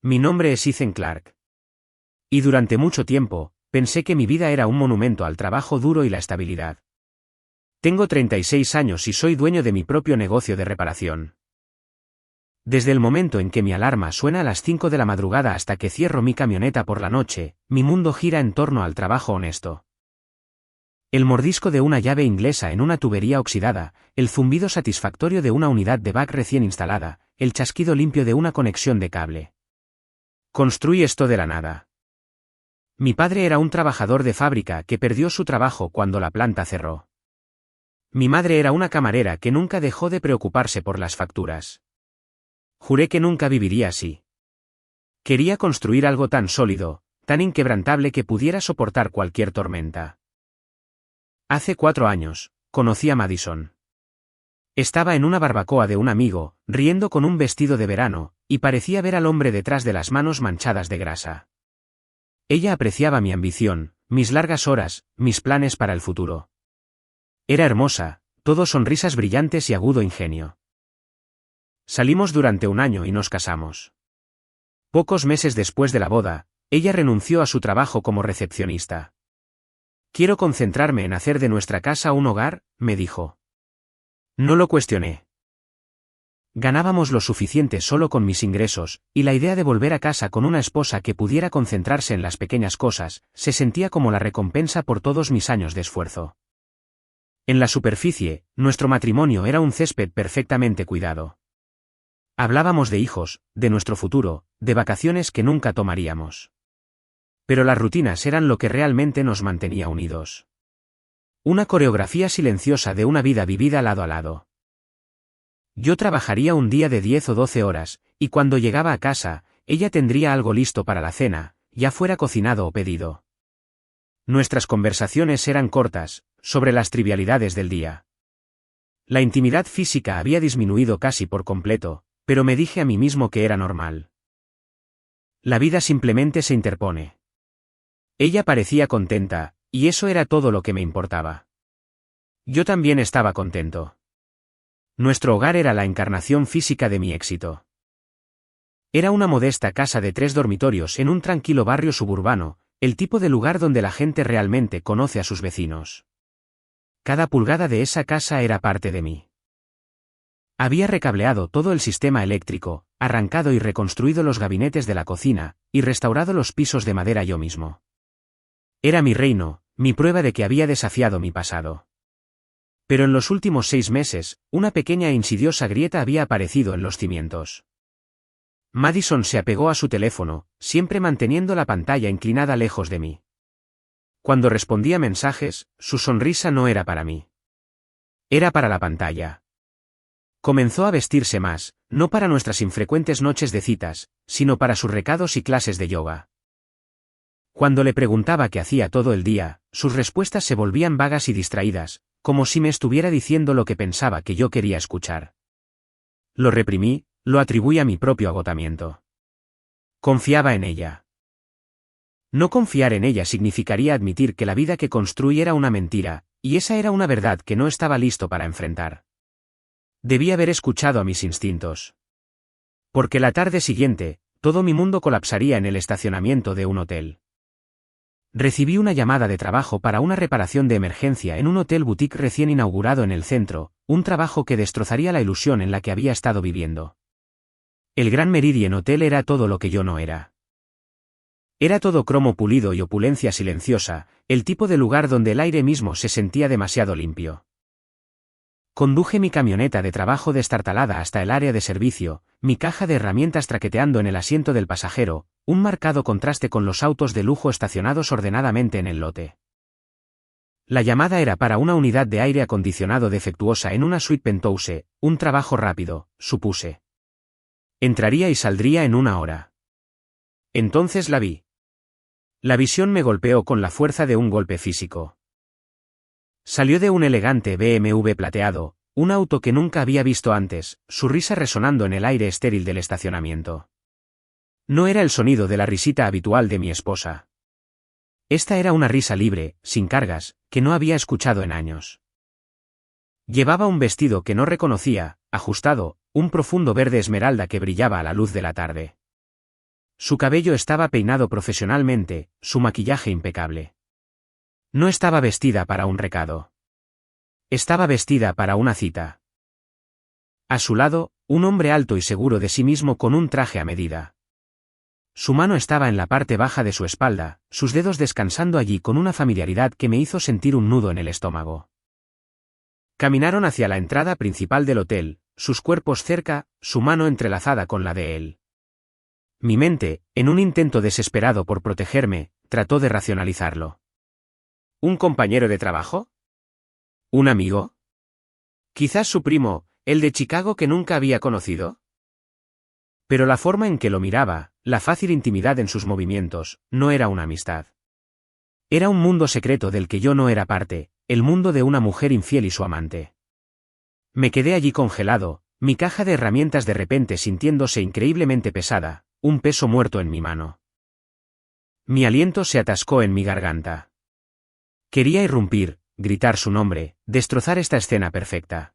Mi nombre es Ethan Clark. Y durante mucho tiempo, pensé que mi vida era un monumento al trabajo duro y la estabilidad. Tengo 36 años y soy dueño de mi propio negocio de reparación. Desde el momento en que mi alarma suena a las 5 de la madrugada hasta que cierro mi camioneta por la noche, mi mundo gira en torno al trabajo honesto. El mordisco de una llave inglesa en una tubería oxidada, el zumbido satisfactorio de una unidad de back recién instalada, el chasquido limpio de una conexión de cable. Construí esto de la nada. Mi padre era un trabajador de fábrica que perdió su trabajo cuando la planta cerró. Mi madre era una camarera que nunca dejó de preocuparse por las facturas. Juré que nunca viviría así. Quería construir algo tan sólido, tan inquebrantable que pudiera soportar cualquier tormenta. Hace 4 años, conocí a Madison. Estaba en una barbacoa de un amigo, riendo con un vestido de verano, y parecía ver al hombre detrás de las manos manchadas de grasa. Ella apreciaba mi ambición, mis largas horas, mis planes para el futuro. Era hermosa, todo sonrisas brillantes y agudo ingenio. Salimos durante 1 año y nos casamos. Pocos meses después de la boda, ella renunció a su trabajo como recepcionista. Quiero concentrarme en hacer de nuestra casa un hogar, me dijo. No lo cuestioné. Ganábamos lo suficiente solo con mis ingresos, y la idea de volver a casa con una esposa que pudiera concentrarse en las pequeñas cosas, se sentía como la recompensa por todos mis años de esfuerzo. En la superficie, nuestro matrimonio era un césped perfectamente cuidado. Hablábamos de hijos, de nuestro futuro, de vacaciones que nunca tomaríamos. Pero las rutinas eran lo que realmente nos mantenía unidos. Una coreografía silenciosa de una vida vivida lado a lado. Yo trabajaría un día de 10 o 12 horas, y cuando llegaba a casa, ella tendría algo listo para la cena, ya fuera cocinado o pedido. Nuestras conversaciones eran cortas, sobre las trivialidades del día. La intimidad física había disminuido casi por completo, pero me dije a mí mismo que era normal. La vida simplemente se interpone. Ella parecía contenta, y eso era todo lo que me importaba. Yo también estaba contento. Nuestro hogar era la encarnación física de mi éxito. Era una modesta casa de 3 dormitorios en un tranquilo barrio suburbano, el tipo de lugar donde la gente realmente conoce a sus vecinos. Cada pulgada de esa casa era parte de mí. Había recableado todo el sistema eléctrico, arrancado y reconstruido los gabinetes de la cocina, y restaurado los pisos de madera yo mismo. Era mi reino, mi prueba de que había desafiado mi pasado. Pero en los últimos 6 meses, una pequeña e insidiosa grieta había aparecido en los cimientos. Madison se apegó a su teléfono, siempre manteniendo la pantalla inclinada lejos de mí. Cuando respondía mensajes, su sonrisa no era para mí. Era para la pantalla. Comenzó a vestirse más, no para nuestras infrecuentes noches de citas, sino para sus recados y clases de yoga. Cuando le preguntaba qué hacía todo el día, sus respuestas se volvían vagas y distraídas, como si me estuviera diciendo lo que pensaba que yo quería escuchar. Lo reprimí, lo atribuí a mi propio agotamiento. Confiaba en ella. No confiar en ella significaría admitir que la vida que construí era una mentira, y esa era una verdad que no estaba listo para enfrentar. Debí haber escuchado a mis instintos. Porque la tarde siguiente, todo mi mundo colapsaría en el estacionamiento de un hotel. Recibí una llamada de trabajo para una reparación de emergencia en un hotel boutique recién inaugurado en el centro, un trabajo que destrozaría la ilusión en la que había estado viviendo. El Grand Meridien Hotel era todo lo que yo no era. Era todo cromo pulido y opulencia silenciosa, el tipo de lugar donde el aire mismo se sentía demasiado limpio. Conduje mi camioneta de trabajo destartalada hasta el área de servicio, mi caja de herramientas traqueteando en el asiento del pasajero, un marcado contraste con los autos de lujo estacionados ordenadamente en el lote. La llamada era para una unidad de aire acondicionado defectuosa en una suite penthouse, un trabajo rápido, supuse. Entraría y saldría en 1 hora. Entonces la vi. La visión me golpeó con la fuerza de un golpe físico. Salió de un elegante BMW plateado, un auto que nunca había visto antes, su risa resonando en el aire estéril del estacionamiento. No era el sonido de la risita habitual de mi esposa. Esta era una risa libre, sin cargas, que no había escuchado en años. Llevaba un vestido que no reconocía, ajustado, un profundo verde esmeralda que brillaba a la luz de la tarde. Su cabello estaba peinado profesionalmente, su maquillaje impecable. No estaba vestida para un recado. Estaba vestida para una cita. A su lado, un hombre alto y seguro de sí mismo con un traje a medida. Su mano estaba en la parte baja de su espalda, sus dedos descansando allí con una familiaridad que me hizo sentir un nudo en el estómago. Caminaron hacia la entrada principal del hotel, sus cuerpos cerca, su mano entrelazada con la de él. Mi mente, en un intento desesperado por protegerme, trató de racionalizarlo. ¿Un compañero de trabajo? ¿Un amigo? ¿Quizás su primo, el de Chicago que nunca había conocido? Pero la forma en que lo miraba, la fácil intimidad en sus movimientos, no era una amistad. Era un mundo secreto del que yo no era parte, el mundo de una mujer infiel y su amante. Me quedé allí congelado, mi caja de herramientas de repente sintiéndose increíblemente pesada, un peso muerto en mi mano. Mi aliento se atascó en mi garganta. Quería irrumpir, gritar su nombre, destrozar esta escena perfecta.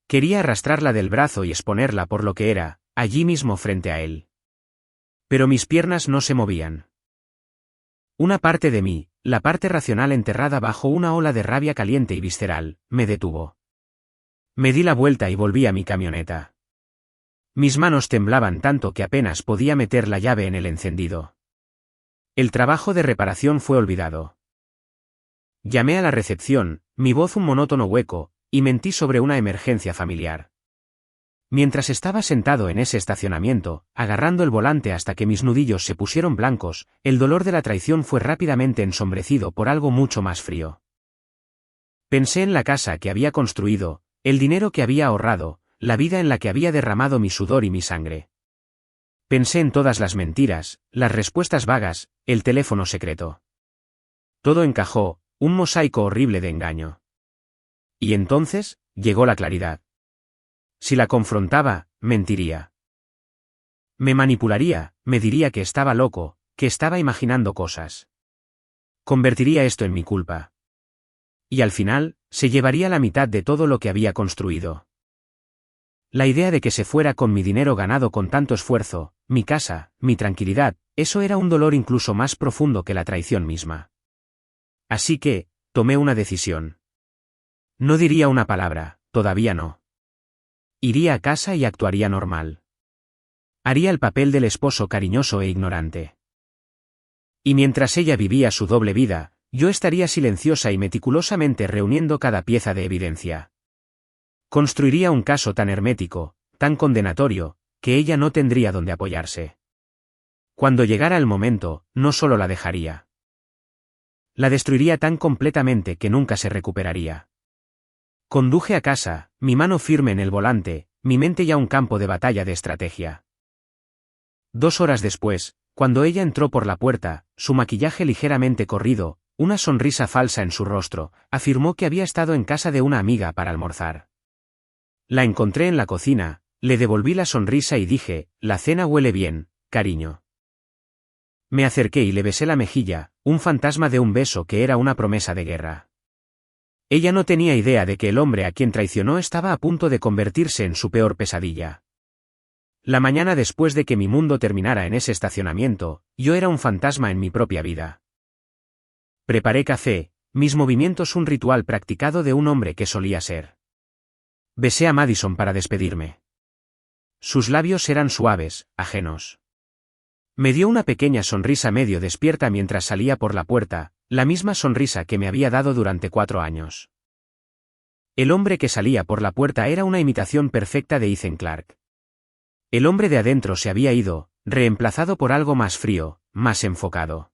Quería arrastrarla del brazo y exponerla por lo que era, allí mismo frente a él. Pero mis piernas no se movían. Una parte de mí, la parte racional enterrada bajo una ola de rabia caliente y visceral, me detuvo. Me di la vuelta y volví a mi camioneta. Mis manos temblaban tanto que apenas podía meter la llave en el encendido. El trabajo de reparación fue olvidado. Llamé a la recepción, mi voz un monótono hueco, y mentí sobre una emergencia familiar. Mientras estaba sentado en ese estacionamiento, agarrando el volante hasta que mis nudillos se pusieron blancos, el dolor de la traición fue rápidamente ensombrecido por algo mucho más frío. Pensé en la casa que había construido, el dinero que había ahorrado, la vida en la que había derramado mi sudor y mi sangre. Pensé en todas las mentiras, las respuestas vagas, el teléfono secreto. Todo encajó, un mosaico horrible de engaño. Y entonces, llegó la claridad. Si la confrontaba, mentiría. Me manipularía, me diría que estaba loco, que estaba imaginando cosas. Convertiría esto en mi culpa. Y al final, se llevaría la mitad de todo lo que había construido. La idea de que se fuera con mi dinero ganado con tanto esfuerzo, mi casa, mi tranquilidad, eso era un dolor incluso más profundo que la traición misma. Así que, tomé una decisión. No diría una palabra, todavía no. Iría a casa y actuaría normal. Haría el papel del esposo cariñoso e ignorante. Y mientras ella vivía su doble vida, yo estaría silenciosa y meticulosamente reuniendo cada pieza de evidencia. Construiría un caso tan hermético, tan condenatorio, que ella no tendría donde apoyarse. Cuando llegara el momento, no solo la dejaría. La destruiría tan completamente que nunca se recuperaría. Conduje a casa, mi mano firme en el volante, mi mente ya un campo de batalla de estrategia. 2 horas después, cuando ella entró por la puerta, su maquillaje ligeramente corrido, una sonrisa falsa en su rostro, afirmó que había estado en casa de una amiga para almorzar. La encontré en la cocina, le devolví la sonrisa y dije, la cena huele bien, cariño. Me acerqué y le besé la mejilla, un fantasma de un beso que era una promesa de guerra. Ella no tenía idea de que el hombre a quien traicionó estaba a punto de convertirse en su peor pesadilla. La mañana después de que mi mundo terminara en ese estacionamiento, yo era un fantasma en mi propia vida. Preparé café, mis movimientos un ritual practicado de un hombre que solía ser. Besé a Madison para despedirme. Sus labios eran suaves, ajenos. Me dio una pequeña sonrisa medio despierta mientras salía por la puerta, la misma sonrisa que me había dado durante 4 años. El hombre que salía por la puerta era una imitación perfecta de Ethan Clarke. El hombre de adentro se había ido, reemplazado por algo más frío, más enfocado.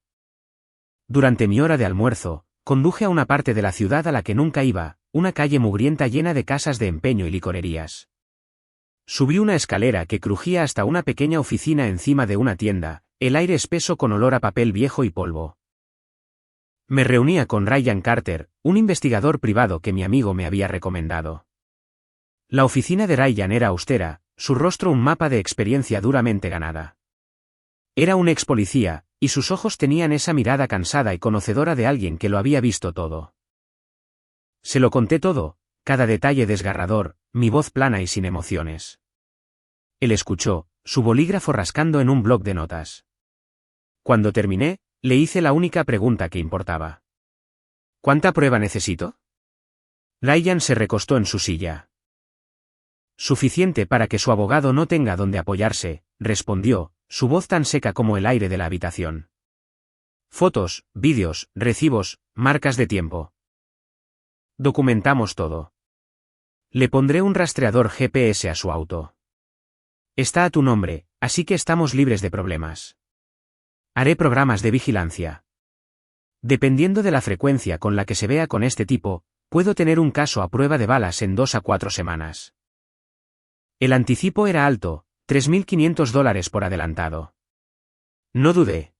Durante mi hora de almuerzo, conduje a una parte de la ciudad a la que nunca iba, una calle mugrienta llena de casas de empeño y licorerías. Subí una escalera que crujía hasta una pequeña oficina encima de una tienda, el aire espeso con olor a papel viejo y polvo. Me reunía con Ryan Carter, un investigador privado que mi amigo me había recomendado. La oficina de Ryan era austera, su rostro un mapa de experiencia duramente ganada. Era un ex policía, y sus ojos tenían esa mirada cansada y conocedora de alguien que lo había visto todo. Se lo conté todo, cada detalle desgarrador, mi voz plana y sin emociones. Él escuchó, su bolígrafo rascando en un bloc de notas. Cuando terminé, le hice la única pregunta que importaba. ¿Cuánta prueba necesito? Ryan se recostó en su silla. Suficiente para que su abogado no tenga donde apoyarse, respondió, su voz tan seca como el aire de la habitación. Fotos, vídeos, recibos, marcas de tiempo. Documentamos todo. Le pondré un rastreador GPS a su auto. Está a tu nombre, así que estamos libres de problemas. Haré programas de vigilancia. Dependiendo de la frecuencia con la que se vea con este tipo, puedo tener un caso a prueba de balas en 2 a 4 semanas. El anticipo era alto, $3.500 por adelantado. No dudé.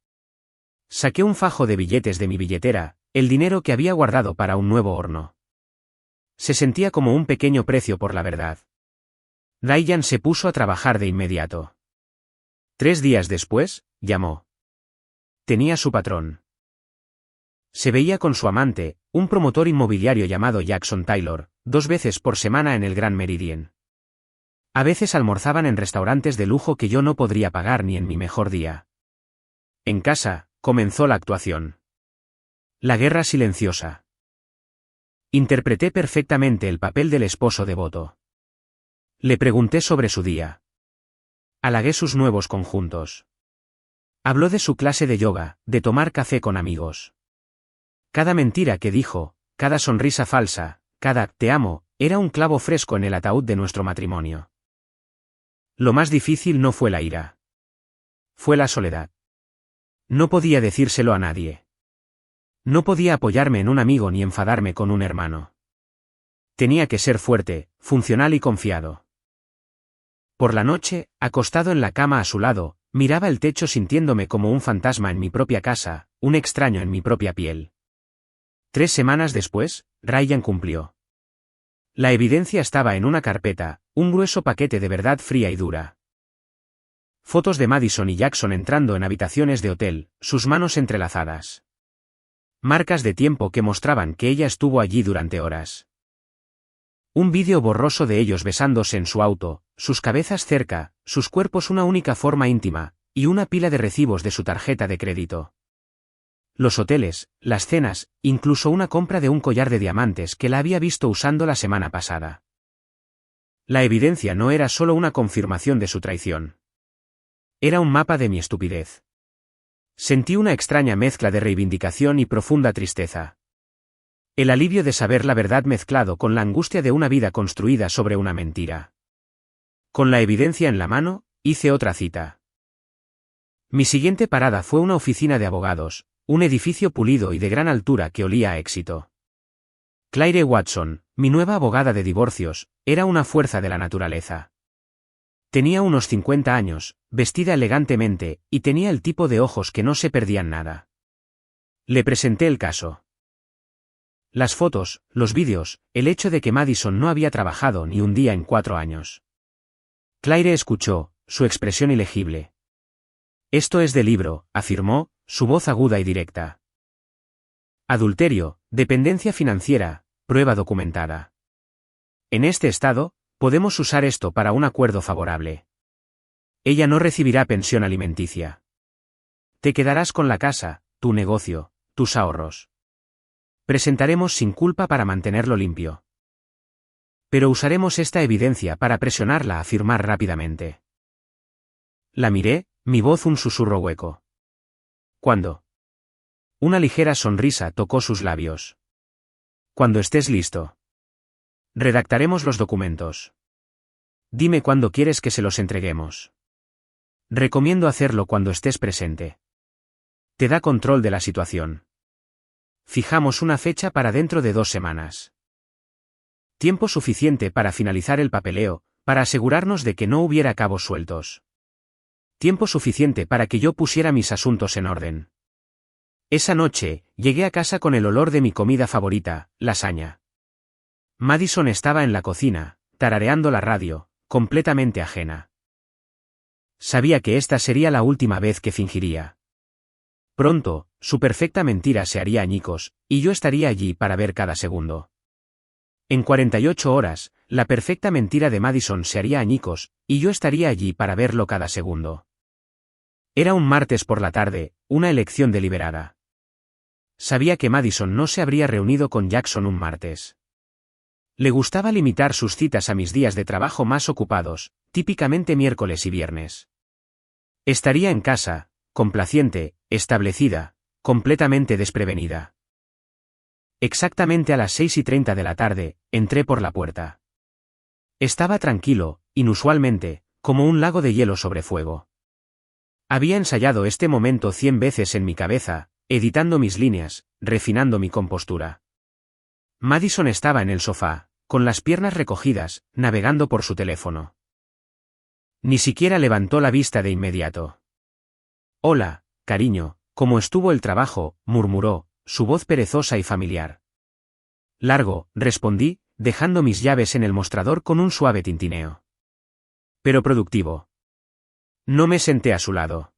Saqué un fajo de billetes de mi billetera, el dinero que había guardado para un nuevo horno. Se sentía como un pequeño precio por la verdad. Ryan se puso a trabajar de inmediato. 3 días después, llamó. Tenía su patrón. Se veía con su amante, un promotor inmobiliario llamado Jackson Taylor, 2 veces por semana en el Gran Meridien. A veces almorzaban en restaurantes de lujo que yo no podría pagar ni en mi mejor día. En casa, comenzó la actuación. La guerra silenciosa. Interpreté perfectamente el papel del esposo devoto. Le pregunté sobre su día. Halagué sus nuevos conjuntos. Habló de su clase de yoga, de tomar café con amigos. Cada mentira que dijo, cada sonrisa falsa, cada «te amo», era un clavo fresco en el ataúd de nuestro matrimonio. Lo más difícil no fue la ira. Fue la soledad. No podía decírselo a nadie. No podía apoyarme en un amigo ni enfadarme con un hermano. Tenía que ser fuerte, funcional y confiado. Por la noche, acostado en la cama a su lado, miraba el techo sintiéndome como un fantasma en mi propia casa, un extraño en mi propia piel. 3 semanas después, Ryan cumplió. La evidencia estaba en una carpeta, un grueso paquete de verdad fría y dura. Fotos de Madison y Jackson entrando en habitaciones de hotel, sus manos entrelazadas. Marcas de tiempo que mostraban que ella estuvo allí durante horas. Un vídeo borroso de ellos besándose en su auto, sus cabezas cerca, sus cuerpos una única forma íntima, y una pila de recibos de su tarjeta de crédito. Los hoteles, las cenas, incluso una compra de un collar de diamantes que la había visto usando la semana pasada. La evidencia no era solo una confirmación de su traición. Era un mapa de mi estupidez. Sentí una extraña mezcla de reivindicación y profunda tristeza. El alivio de saber la verdad mezclado con la angustia de una vida construida sobre una mentira. Con la evidencia en la mano, hice otra cita. Mi siguiente parada fue una oficina de abogados, un edificio pulido y de gran altura que olía a éxito. Claire Watson, mi nueva abogada de divorcios, era una fuerza de la naturaleza. Tenía unos 50 años, vestida elegantemente, y tenía el tipo de ojos que no se perdían nada. Le presenté el caso. Las fotos, los vídeos, el hecho de que Madison no había trabajado ni un día en 4 años. Claire escuchó, su expresión ilegible. Esto es de libro, afirmó, su voz aguda y directa. Adulterio, dependencia financiera, prueba documentada. En este estado, podemos usar esto para un acuerdo favorable. Ella no recibirá pensión alimenticia. Te quedarás con la casa, tu negocio, tus ahorros. Presentaremos sin culpa para mantenerlo limpio. Pero usaremos esta evidencia para presionarla a firmar rápidamente. La miré, mi voz un susurro hueco. ¿Cuándo? Una ligera sonrisa tocó sus labios. Cuando estés listo. Redactaremos los documentos. Dime cuándo quieres que se los entreguemos. Recomiendo hacerlo cuando estés presente. Te da control de la situación. Fijamos una fecha para dentro de 2 semanas. Tiempo suficiente para finalizar el papeleo, para asegurarnos de que no hubiera cabos sueltos. Tiempo suficiente para que yo pusiera mis asuntos en orden. Esa noche, llegué a casa con el olor de mi comida favorita, lasaña. Madison estaba en la cocina, tarareando la radio, completamente ajena. Sabía que esta sería la última vez que fingiría. Pronto, su perfecta mentira se haría añicos, y yo estaría allí para ver cada segundo. En 48 horas, La perfecta mentira de Madison se haría añicos, y yo estaría allí para verlo cada segundo. Era un martes por la tarde, una elección deliberada. Sabía que Madison no se habría reunido con Jackson un martes. Le gustaba limitar sus citas a mis días de trabajo más ocupados, típicamente miércoles y viernes. Estaría en casa, complaciente, establecida, completamente desprevenida. Exactamente a las 6:30 de la tarde, entré por la puerta. Estaba tranquilo, inusualmente, como un lago de hielo sobre fuego. Había ensayado este momento 100 veces en mi cabeza, editando mis líneas, refinando mi compostura. Madison estaba en el sofá, con las piernas recogidas, navegando por su teléfono. Ni siquiera levantó la vista de inmediato. «Hola, cariño, ¿cómo estuvo el trabajo?», murmuró, su voz perezosa y familiar. «Largo», respondí, dejando mis llaves en el mostrador con un suave tintineo. «Pero productivo». No me senté a su lado.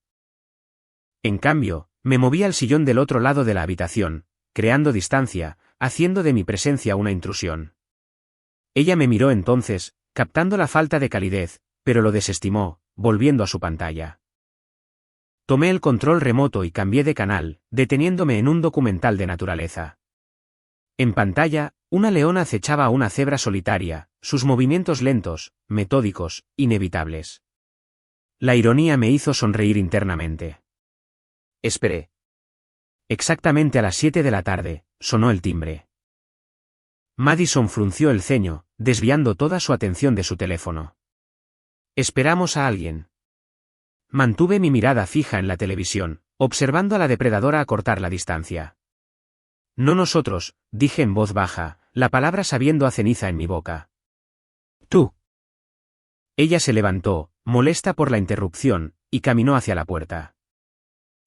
En cambio, me moví al sillón del otro lado de la habitación, creando distancia, haciendo de mi presencia una intrusión. Ella me miró entonces, captando la falta de calidez, pero lo desestimó, volviendo a su pantalla. Tomé el control remoto y cambié de canal, deteniéndome en un documental de naturaleza. En pantalla, una leona acechaba a una cebra solitaria, sus movimientos lentos, metódicos, inevitables. La ironía me hizo sonreír internamente. Esperé. Exactamente a las 7 de la tarde, sonó el timbre. Madison frunció el ceño, desviando toda su atención de su teléfono. «Esperamos a alguien». Mantuve mi mirada fija en la televisión, observando a la depredadora acortar la distancia. «No nosotros», dije en voz baja, la palabra sabiendo a ceniza en mi boca. «Tú». Ella se levantó, molesta por la interrupción, y caminó hacia la puerta.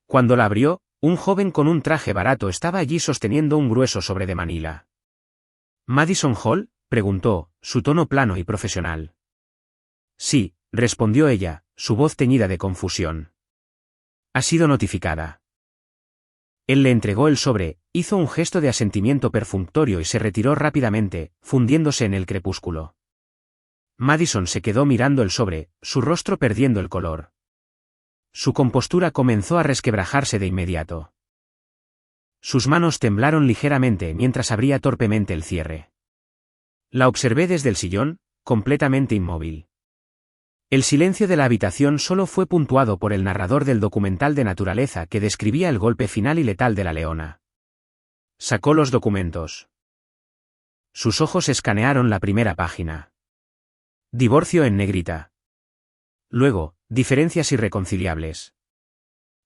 Cuando la abrió, un joven con un traje barato estaba allí sosteniendo un grueso sobre de Manila. «¿Madison Hall?», preguntó, su tono plano y profesional. «Sí», respondió ella, su voz teñida de confusión. «Ha sido notificada». Él le entregó el sobre, hizo un gesto de asentimiento perfunctorio y se retiró rápidamente, fundiéndose en el crepúsculo. Madison se quedó mirando el sobre, su rostro perdiendo el color. Su compostura comenzó a resquebrajarse de inmediato. Sus manos temblaron ligeramente mientras abría torpemente el cierre. La observé desde el sillón, completamente inmóvil. El silencio de la habitación solo fue puntuado por el narrador del documental de naturaleza que describía el golpe final y letal de la leona. Sacó los documentos. Sus ojos escanearon la primera página. Divorcio en negrita. Luego, diferencias irreconciliables.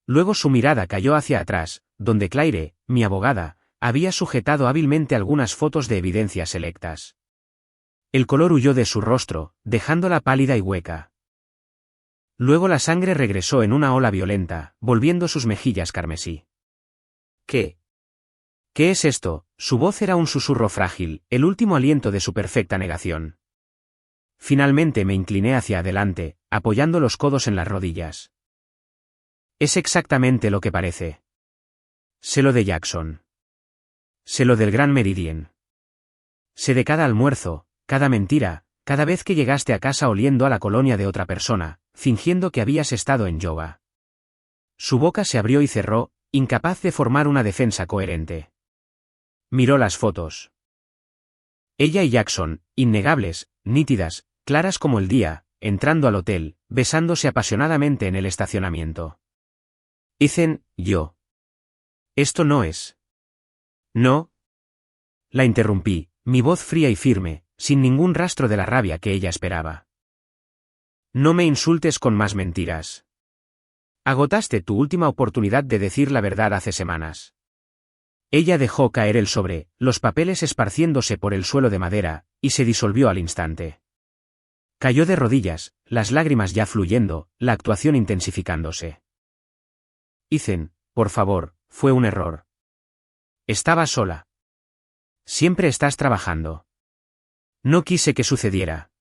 Luego su mirada cayó hacia atrás, donde Claire, mi abogada, había sujetado hábilmente algunas fotos de evidencias selectas. El color huyó de su rostro, dejándola pálida y hueca. Luego la sangre regresó en una ola violenta, volviendo sus mejillas carmesí. «¿Qué? ¿Qué es esto?», su voz era un susurro frágil, el último aliento de su perfecta negación. Finalmente me incliné hacia adelante, apoyando los codos en las rodillas. «Es exactamente lo que parece. Sé lo de Jackson. Sé lo del Gran Meridien. Sé de cada almuerzo, cada mentira, cada vez que llegaste a casa oliendo a la colonia de otra persona, fingiendo que habías estado en yoga». Su boca se abrió y cerró, incapaz de formar una defensa coherente. Miró las fotos. Ella y Jackson, innegables, nítidas, claras como el día, entrando al hotel, besándose apasionadamente en el estacionamiento. «Ethan, yo. Esto no es». «No». La interrumpí, mi voz fría y firme, sin ningún rastro de la rabia que ella esperaba. «No me insultes con más mentiras. Agotaste tu última oportunidad de decir la verdad hace semanas». Ella dejó caer el sobre, los papeles esparciéndose por el suelo de madera, y se disolvió al instante. Cayó de rodillas, las lágrimas ya fluyendo, la actuación intensificándose. «Ethan, por favor, fue un error. Estaba sola. Siempre estás trabajando. No quise que sucediera».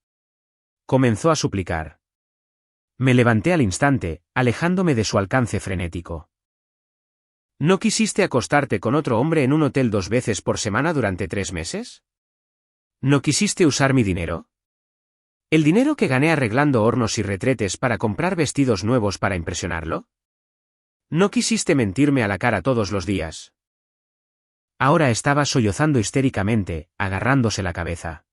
Comenzó a suplicar. Me levanté al instante, alejándome de su alcance frenético. «¿No quisiste acostarte con otro hombre en un hotel 2 veces por semana durante 3 meses? ¿No quisiste usar mi dinero?» ¿El dinero que gané arreglando hornos y retretes para comprar vestidos nuevos para impresionarlo? No quisiste mentirme a la cara todos los días. Ahora estaba sollozando histéricamente, agarrándose la cabeza.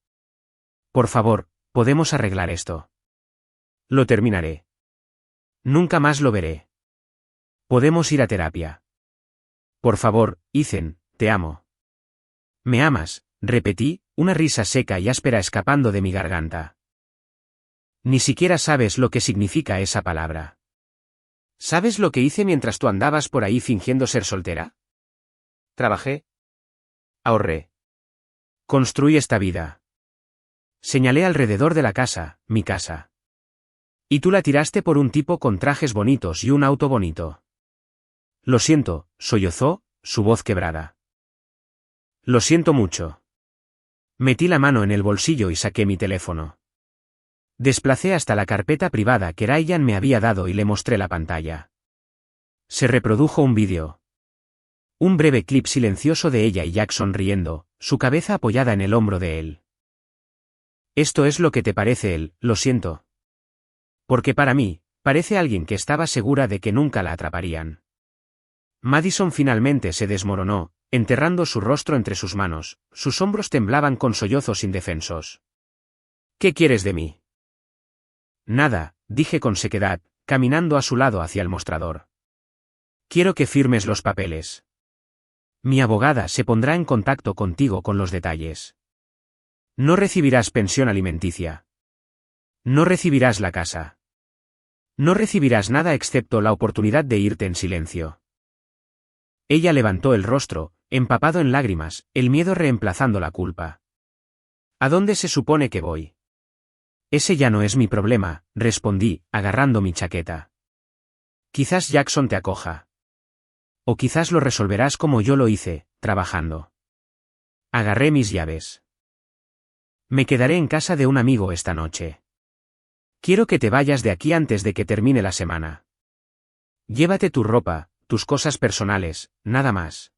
Por favor, podemos arreglar esto. Lo terminaré. Nunca más lo veré. Podemos ir a terapia. Por favor, Ethan, te amo. ¿Me amas?, repetí, una risa seca y áspera escapando de mi garganta. Ni siquiera sabes lo que significa esa palabra. ¿Sabes lo que hice mientras tú andabas por ahí fingiendo ser soltera? Trabajé. Ahorré. Construí esta vida. Señalé alrededor de la casa, mi casa. Y tú la tiraste por un tipo con trajes bonitos y un auto bonito. Lo siento, sollozó, su voz quebrada. Lo siento mucho. Metí la mano en el bolsillo y saqué mi teléfono. Desplacé hasta la carpeta privada que Ryan me había dado y le mostré la pantalla. Se reprodujo un vídeo. Un breve clip silencioso de ella y Jack sonriendo, su cabeza apoyada en el hombro de él. Esto es lo que te parece él, lo siento. Porque para mí, parece alguien que estaba segura de que nunca la atraparían. Madison finalmente se desmoronó, enterrando su rostro entre sus manos, sus hombros temblaban con sollozos indefensos. ¿Qué quieres de mí? Nada, dije con sequedad, caminando a su lado hacia el mostrador. Quiero que firmes los papeles. Mi abogada se pondrá en contacto contigo con los detalles. No recibirás pensión alimenticia. No recibirás la casa. No recibirás nada excepto la oportunidad de irte en silencio. Ella levantó el rostro, empapado en lágrimas, el miedo reemplazando la culpa. ¿A dónde se supone que voy? Ese ya no es mi problema, respondí, agarrando mi chaqueta. Quizás Jackson te acoja. O quizás lo resolverás como yo lo hice, trabajando. Agarré mis llaves. Me quedaré en casa de un amigo esta noche. Quiero que te vayas de aquí antes de que termine la semana. Llévate tu ropa, tus cosas personales, nada más.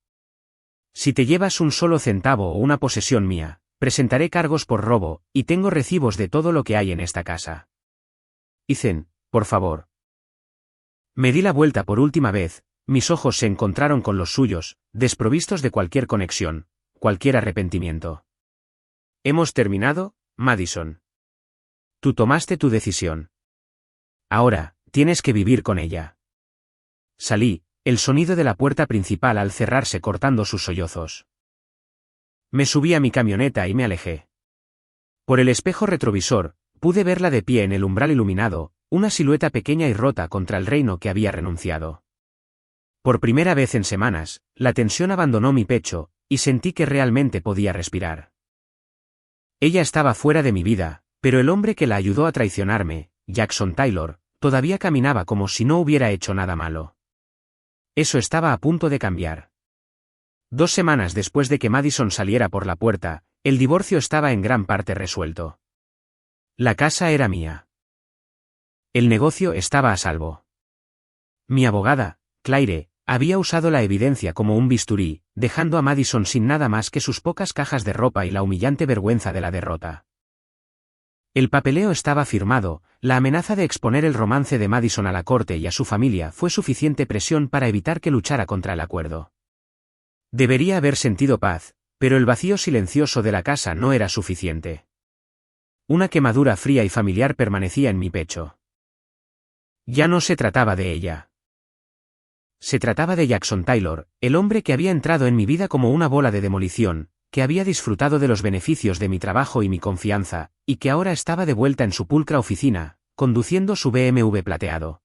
Si te llevas un solo centavo o una posesión mía, presentaré cargos por robo, y tengo recibos de todo lo que hay en esta casa. Ethan, por favor. Me di la vuelta por última vez, mis ojos se encontraron con los suyos, desprovistos de cualquier conexión, cualquier arrepentimiento. ¿Hemos terminado, Madison? Tú tomaste tu decisión. Ahora, tienes que vivir con ella. Salí, el sonido de la puerta principal al cerrarse cortando sus sollozos. Me subí a mi camioneta y me alejé. Por el espejo retrovisor, pude verla de pie en el umbral iluminado, una silueta pequeña y rota contra el reino que había renunciado. Por primera vez en semanas, la tensión abandonó mi pecho, y sentí que realmente podía respirar. Ella estaba fuera de mi vida, pero el hombre que la ayudó a traicionarme, Jackson Taylor, todavía caminaba como si no hubiera hecho nada malo. Eso estaba a punto de cambiar. 2 semanas después de que Madison saliera por la puerta, el divorcio estaba en gran parte resuelto. La casa era mía. El negocio estaba a salvo. Mi abogada, Claire, había usado la evidencia como un bisturí, dejando a Madison sin nada más que sus pocas cajas de ropa y la humillante vergüenza de la derrota. El papeleo estaba firmado, la amenaza de exponer el romance de Madison a la corte y a su familia fue suficiente presión para evitar que luchara contra el acuerdo. Debería haber sentido paz, pero el vacío silencioso de la casa no era suficiente. Una quemadura fría y familiar permanecía en mi pecho. Ya no se trataba de ella. Se trataba de Jackson Taylor, el hombre que había entrado en mi vida como una bola de demolición, que había disfrutado de los beneficios de mi trabajo y mi confianza, y que ahora estaba de vuelta en su pulcra oficina, conduciendo su BMW plateado.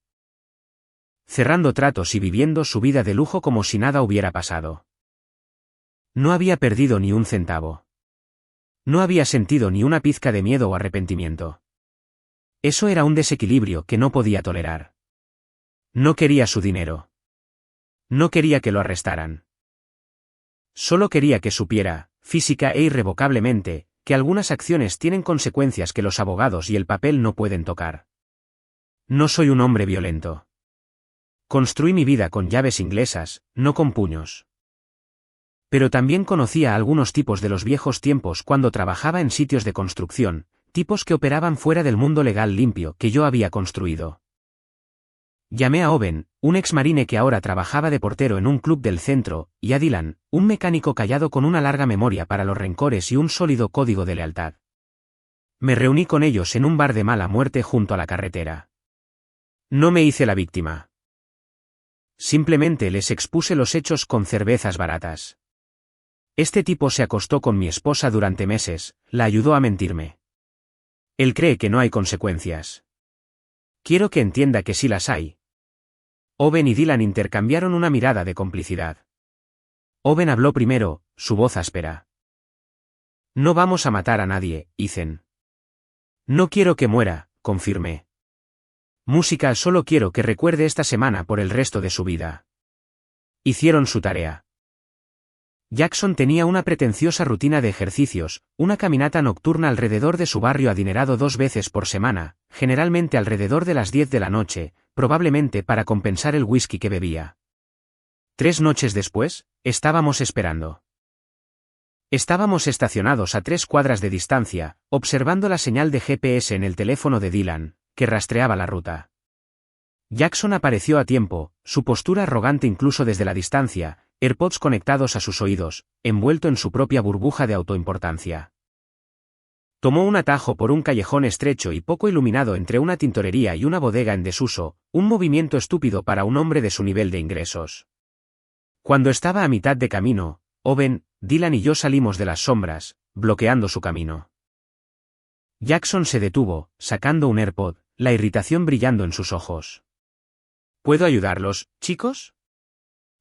Cerrando tratos y viviendo su vida de lujo como si nada hubiera pasado. No había perdido ni un centavo. No había sentido ni una pizca de miedo o arrepentimiento. Eso era un desequilibrio que no podía tolerar. No quería su dinero. No quería que lo arrestaran. Solo quería que supiera, física e irrevocablemente, que algunas acciones tienen consecuencias que los abogados y el papel no pueden tocar. No soy un hombre violento. Construí mi vida con llaves inglesas, no con puños. Pero también conocía a algunos tipos de los viejos tiempos cuando trabajaba en sitios de construcción, tipos que operaban fuera del mundo legal limpio que yo había construido. Llamé a Owen, un exmarine que ahora trabajaba de portero en un club del centro, y a Dylan, un mecánico callado con una larga memoria para los rencores y un sólido código de lealtad. Me reuní con ellos en un bar de mala muerte junto a la carretera. No me hice la víctima. Simplemente les expuse los hechos con cervezas baratas. Este tipo se acostó con mi esposa durante meses, la ayudó a mentirme. Él cree que no hay consecuencias. Quiero que entienda que sí las hay. Owen y Dylan intercambiaron una mirada de complicidad. Owen habló primero, su voz áspera. No vamos a matar a nadie, Ethan. No quiero que muera, confirmé. Música, solo quiero que recuerde esta semana por el resto de su vida. Hicieron su tarea. Jackson tenía una pretenciosa rutina de ejercicios, una caminata nocturna alrededor de su barrio adinerado 2 veces por semana, generalmente alrededor de las 10 de la noche, probablemente para compensar el whisky que bebía. 3 noches después, estábamos esperando. Estábamos estacionados a 3 cuadras de distancia, observando la señal de GPS en el teléfono de Dylan, que rastreaba la ruta. Jackson apareció a tiempo, su postura arrogante incluso desde la distancia, AirPods conectados a sus oídos, envuelto en su propia burbuja de autoimportancia. Tomó un atajo por un callejón estrecho y poco iluminado entre una tintorería y una bodega en desuso, un movimiento estúpido para un hombre de su nivel de ingresos. Cuando estaba a mitad de camino, Owen, Dylan y yo salimos de las sombras, bloqueando su camino. Jackson se detuvo, sacando un AirPod, la irritación brillando en sus ojos. ¿Puedo ayudarlos, chicos?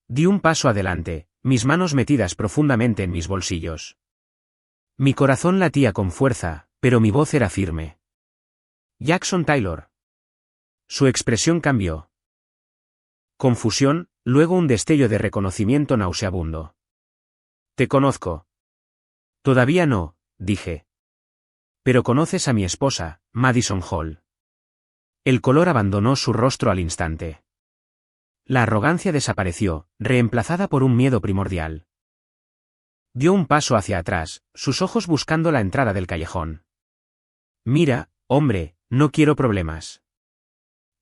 Di un paso adelante, mis manos metidas profundamente en mis bolsillos. Mi corazón latía con fuerza, pero mi voz era firme. Jackson Taylor. Su expresión cambió. Confusión, luego un destello de reconocimiento nauseabundo. Te conozco. Todavía no, dije. Pero conoces a mi esposa, Madison Hall. El color abandonó su rostro al instante. La arrogancia desapareció, reemplazada por un miedo primordial. Dio un paso hacia atrás, sus ojos buscando la entrada del callejón. Mira, hombre, no quiero problemas.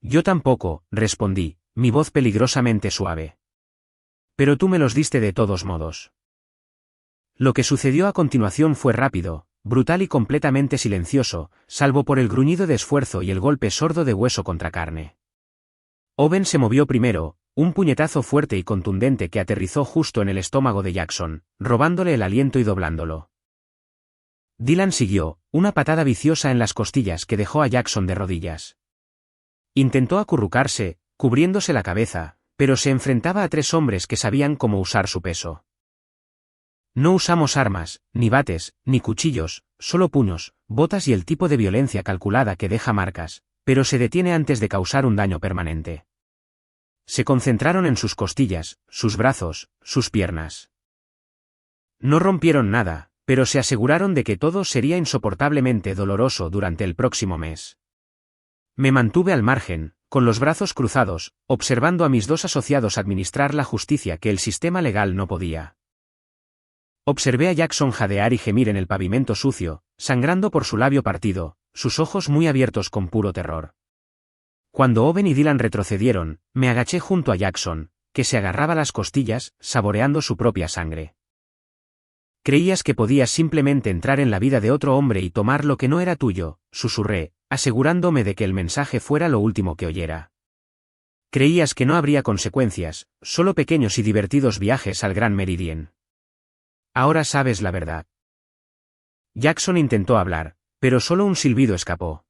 Yo tampoco, respondí, mi voz peligrosamente suave. Pero tú me los diste de todos modos. Lo que sucedió a continuación fue rápido, brutal y completamente silencioso, salvo por el gruñido de esfuerzo y el golpe sordo de hueso contra carne. Owen se movió primero, un puñetazo fuerte y contundente que aterrizó justo en el estómago de Jackson, robándole el aliento y doblándolo. Dylan siguió, una patada viciosa en las costillas que dejó a Jackson de rodillas. Intentó acurrucarse, cubriéndose la cabeza, pero se enfrentaba a 3 hombres que sabían cómo usar su peso. No usamos armas, ni bates, ni cuchillos, solo puños, botas y el tipo de violencia calculada que deja marcas, pero se detiene antes de causar un daño permanente. Se concentraron en sus costillas, sus brazos, sus piernas. No rompieron nada, pero se aseguraron de que todo sería insoportablemente doloroso durante el próximo mes. Me mantuve al margen, con los brazos cruzados, observando a mis 2 asociados administrar la justicia que el sistema legal no podía. Observé a Jackson jadear y gemir en el pavimento sucio, sangrando por su labio partido, sus ojos muy abiertos con puro terror. Cuando Owen y Dylan retrocedieron, me agaché junto a Jackson, que se agarraba las costillas, saboreando su propia sangre. Creías que podías simplemente entrar en la vida de otro hombre y tomar lo que no era tuyo, susurré, asegurándome de que el mensaje fuera lo último que oyera. Creías que no habría consecuencias, solo pequeños y divertidos viajes al Gran Meridien. Ahora sabes la verdad. Jackson intentó hablar, pero solo un silbido escapó.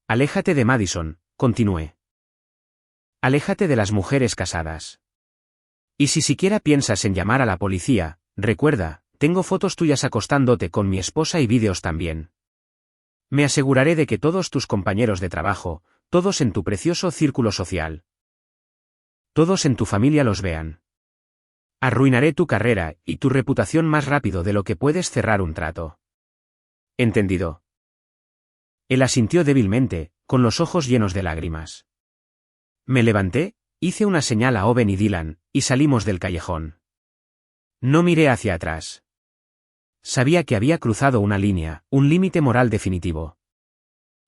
Aléjate de Madison, continué. Aléjate de las mujeres casadas. Y si siquiera piensas en llamar a la policía, recuerda, tengo fotos tuyas acostándote con mi esposa y vídeos también. Me aseguraré de que todos tus compañeros de trabajo, todos en tu precioso círculo social, todos en tu familia los vean. Arruinaré tu carrera y tu reputación más rápido de lo que puedes cerrar un trato. ¿Entendido? Él asintió débilmente, con los ojos llenos de lágrimas. Me levanté, hice una señal a Owen y Dylan, y salimos del callejón. No miré hacia atrás. Sabía que había cruzado una línea, un límite moral definitivo.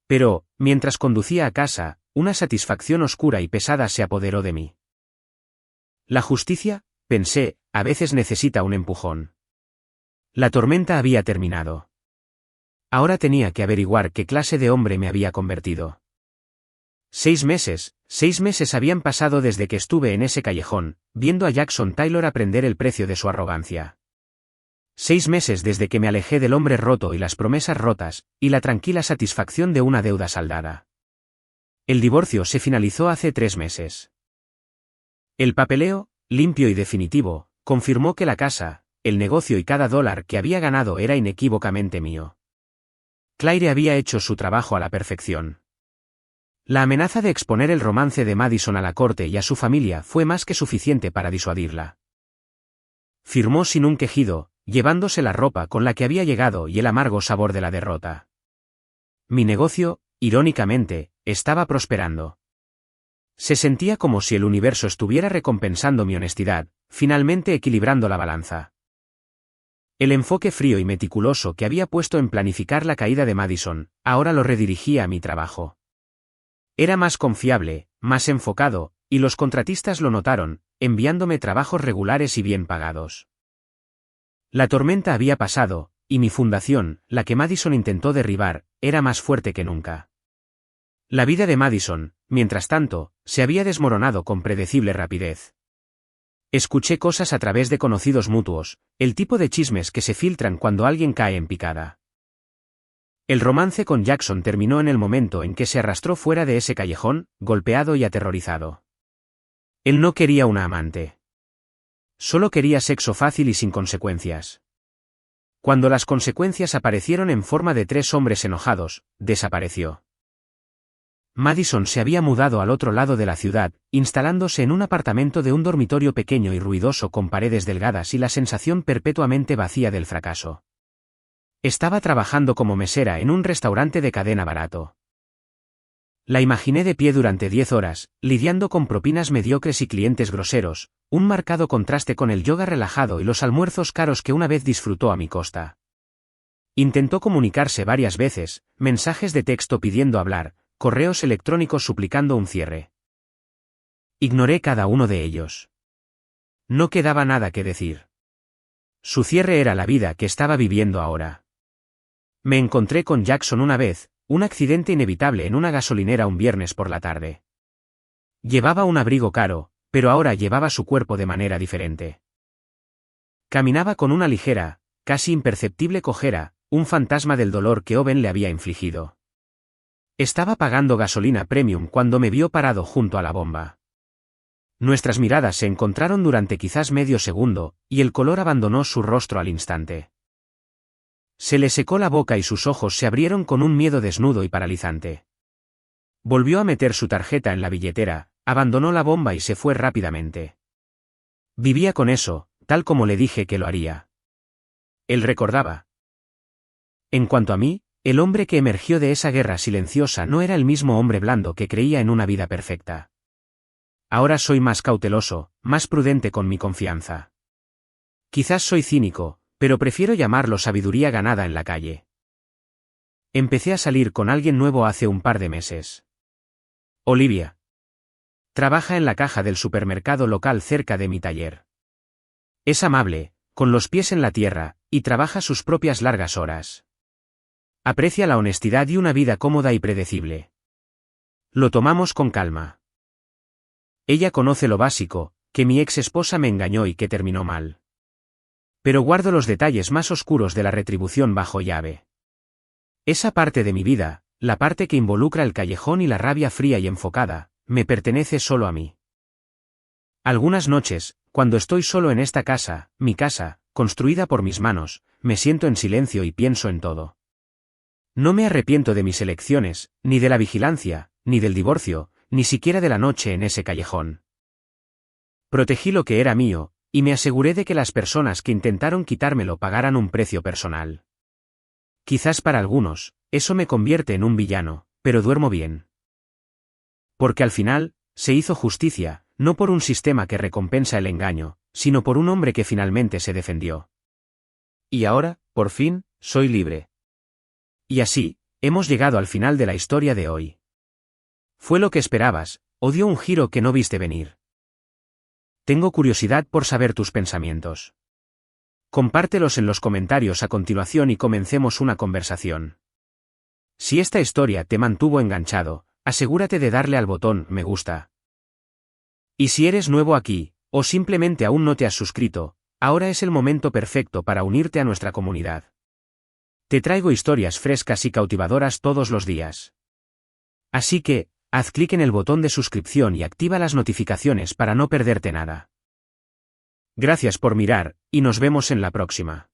Pero, mientras conducía a casa, una satisfacción oscura y pesada se apoderó de mí. La justicia, pensé, a veces necesita un empujón. La tormenta había terminado. Ahora tenía que averiguar qué clase de hombre me había convertido. 6 meses habían pasado desde que estuve en ese callejón, viendo a Jackson Taylor aprender el precio de su arrogancia. 6 meses desde que me alejé del hombre roto y las promesas rotas, y la tranquila satisfacción de una deuda saldada. El divorcio se finalizó hace 3 meses. El papeleo, limpio y definitivo, confirmó que la casa, el negocio y cada dólar que había ganado era inequívocamente mío. Claire había hecho su trabajo a la perfección. La amenaza de exponer el romance de Madison a la corte y a su familia fue más que suficiente para disuadirla. Firmó sin un quejido, llevándose la ropa con la que había llegado y el amargo sabor de la derrota. Mi negocio, irónicamente, estaba prosperando. Se sentía como si el universo estuviera recompensando mi honestidad, finalmente equilibrando la balanza. El enfoque frío y meticuloso que había puesto en planificar la caída de Madison, ahora lo redirigía a mi trabajo. Era más confiable, más enfocado, y los contratistas lo notaron, enviándome trabajos regulares y bien pagados. La tormenta había pasado, y mi fundación, la que Madison intentó derribar, era más fuerte que nunca. La vida de Madison, mientras tanto, se había desmoronado con predecible rapidez. Escuché cosas a través de conocidos mutuos, el tipo de chismes que se filtran cuando alguien cae en picada. El romance con Jackson terminó en el momento en que se arrastró fuera de ese callejón, golpeado y aterrorizado. Él no quería una amante. Solo quería sexo fácil y sin consecuencias. Cuando las consecuencias aparecieron en forma de 3 hombres enojados, desapareció. Madison se había mudado al otro lado de la ciudad, instalándose en un apartamento de un dormitorio pequeño y ruidoso con paredes delgadas y la sensación perpetuamente vacía del fracaso. Estaba trabajando como mesera en un restaurante de cadena barato. La imaginé de pie durante 10 horas, lidiando con propinas mediocres y clientes groseros, un marcado contraste con el yoga relajado y los almuerzos caros que una vez disfrutó a mi costa. Intentó comunicarse varias veces, mensajes de texto pidiendo hablar, correos electrónicos suplicando un cierre. Ignoré cada uno de ellos. No quedaba nada que decir. Su cierre era la vida que estaba viviendo ahora. Me encontré con Jackson una vez, un accidente inevitable en una gasolinera un viernes por la tarde. Llevaba un abrigo caro, pero ahora llevaba su cuerpo de manera diferente. Caminaba con una ligera, casi imperceptible cojera, un fantasma del dolor que Owen le había infligido. Estaba pagando gasolina premium cuando me vio parado junto a la bomba. Nuestras miradas se encontraron durante quizás medio segundo, y el color abandonó su rostro al instante. Se le secó la boca y sus ojos se abrieron con un miedo desnudo y paralizante. Volvió a meter su tarjeta en la billetera, abandonó la bomba y se fue rápidamente. Vivía con eso, tal como le dije que lo haría. Él recordaba. En cuanto a mí, el hombre que emergió de esa guerra silenciosa no era el mismo hombre blando que creía en una vida perfecta. Ahora soy más cauteloso, más prudente con mi confianza. Quizás soy cínico, pero prefiero llamarlo sabiduría ganada en la calle. Empecé a salir con alguien nuevo hace un par de meses. Olivia. Trabaja en la caja del supermercado local cerca de mi taller. Es amable, con los pies en la tierra, y trabaja sus propias largas horas. Aprecia la honestidad y una vida cómoda y predecible. Lo tomamos con calma. Ella conoce lo básico, que mi ex esposa me engañó y que terminó mal. Pero guardo los detalles más oscuros de la retribución bajo llave. Esa parte de mi vida, la parte que involucra el callejón y la rabia fría y enfocada, me pertenece solo a mí. Algunas noches, cuando estoy solo en esta casa, mi casa, construida por mis manos, me siento en silencio y pienso en todo. No me arrepiento de mis elecciones, ni de la vigilancia, ni del divorcio, ni siquiera de la noche en ese callejón. Protegí lo que era mío, y me aseguré de que las personas que intentaron quitármelo pagaran un precio personal. Quizás para algunos, eso me convierte en un villano, pero duermo bien. Porque al final, se hizo justicia, no por un sistema que recompensa el engaño, sino por un hombre que finalmente se defendió. Y ahora, por fin, soy libre. Y así, hemos llegado al final de la historia de hoy. ¿Fue lo que esperabas, o dio un giro que no viste venir? Tengo curiosidad por saber tus pensamientos. Compártelos en los comentarios a continuación y comencemos una conversación. Si esta historia te mantuvo enganchado, asegúrate de darle al botón me gusta. Y si eres nuevo aquí, o simplemente aún no te has suscrito, ahora es el momento perfecto para unirte a nuestra comunidad. Te traigo historias frescas y cautivadoras todos los días. Así que, haz clic en el botón de suscripción y activa las notificaciones para no perderte nada. Gracias por mirar, y nos vemos en la próxima.